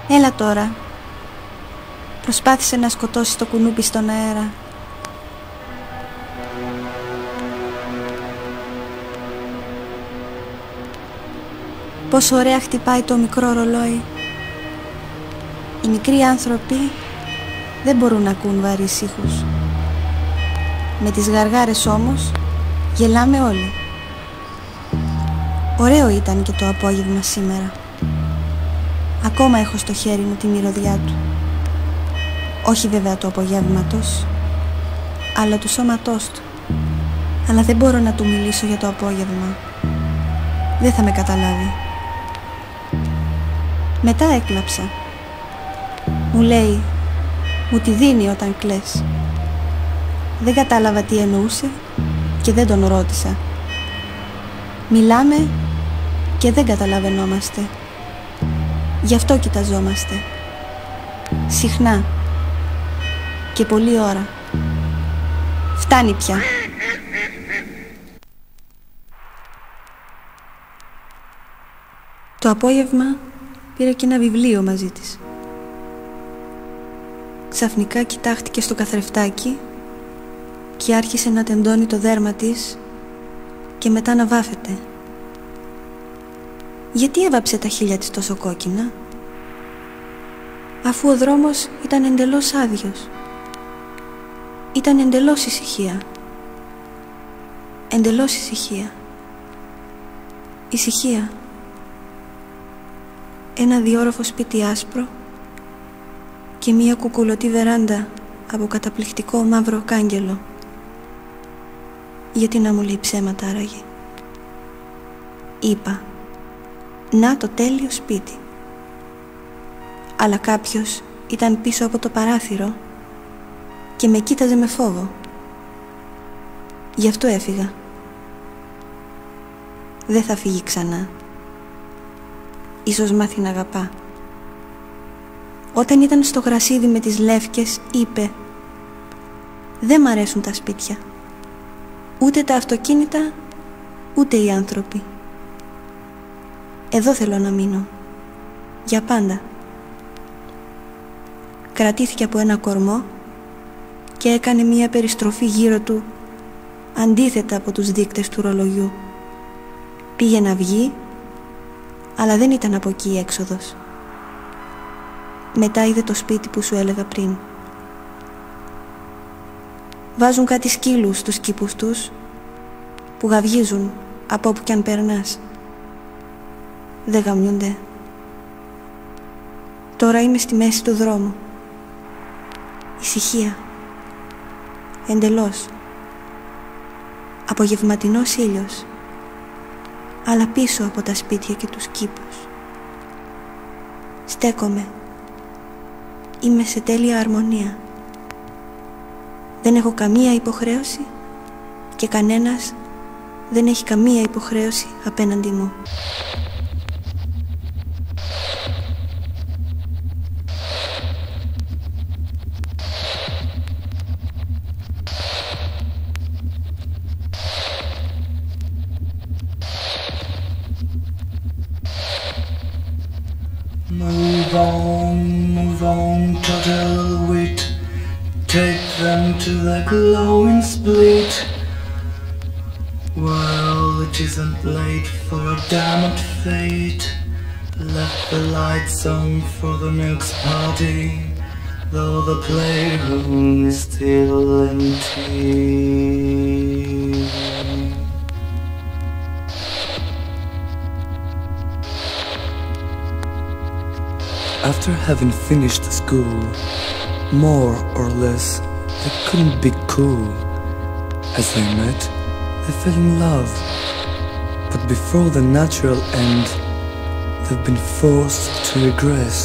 Έλα τώρα. Προσπάθησε να σκοτώσει το κουνούπι στον αέρα. Πόσο ωραία χτυπάει το μικρό ρολόι. Οι μικροί άνθρωποι δεν μπορούν να ακούν βαρύς ήχους. Με τις γαργάρες όμως γελάμε όλοι. Ωραίο ήταν και το απόγευμα σήμερα. Ακόμα έχω στο χέρι μου τη μυρωδιά του. Όχι βέβαια του απογεύματος, αλλά του σώματός του. Αλλά δεν μπορώ να του μιλήσω για το απόγευμα. Δεν θα με καταλάβει. Μετά έκλαψα. Μου λέει, μου τη δίνει όταν κλαις. Δεν κατάλαβα τι εννοούσε και δεν τον ρώτησα. Μιλάμε και δεν καταλαβαίνόμαστε. Γι' αυτό κοιταζόμαστε. Συχνά. Και πολλή ώρα. Φτάνει πια. Το απόγευμα πήρα και ένα βιβλίο μαζί της. Ξαφνικά κοιτάχτηκε στο καθρεφτάκι και άρχισε να τεντώνει το δέρμα της και μετά να βάφεται. Γιατί έβαψε τα χείλια της τόσο κόκκινα, αφού ο δρόμος ήταν εντελώς άδειος? Ήταν εντελώς ησυχία. Εντελώς ησυχία. Ησυχία. Ένα διόροφο σπίτι άσπρο και μία κουκουλωτή βεράντα από καταπληκτικό μαύρο κάγκελο. Γιατί να μου λέει ψέματα άραγε? Είπα, να το τέλειο σπίτι. Αλλά κάποιος ήταν πίσω από το παράθυρο και με κοίταζε με φόβο. Γι' αυτό έφυγα. Δεν θα φύγει ξανά. Ίσως μάθει να αγαπά. Όταν ήταν στο γρασίδι με τις λεύκες, είπε, δεν μ' αρέσουν τα σπίτια. Ούτε τα αυτοκίνητα, ούτε οι άνθρωποι. Εδώ θέλω να μείνω. Για πάντα. Κρατήθηκε από ένα κορμό και έκανε μία περιστροφή γύρω του, αντίθετα από τους δείκτες του ρολογιού. Πήγε να βγει, αλλά δεν ήταν από εκεί η έξοδος. Μετά είδε το σπίτι που σου έλεγα πριν. Βάζουν κάτι σκύλους στους κήπους τους που γαυγίζουν από όπου κι αν περνάς. Δεν γαμιούνται. Τώρα είμαι στη μέση του δρόμου. Ησυχία. Εντελώς. Απογευματινός ήλιος. Αλλά πίσω από τα σπίτια και τους κήπους. Στέκομαι. Είμαι σε τέλεια αρμονία. Δεν έχω καμία υποχρέωση και κανένας δεν έχει καμία υποχρέωση απέναντι μου. Move on, total wit. Take them to the glowing split. Well, it isn't late for a damned fate. Left the lights on for the next party, though the playroom is still empty. After having finished school, more or less, they couldn't be cool. As they met, they fell in love. But before the natural end, they've been forced to regress.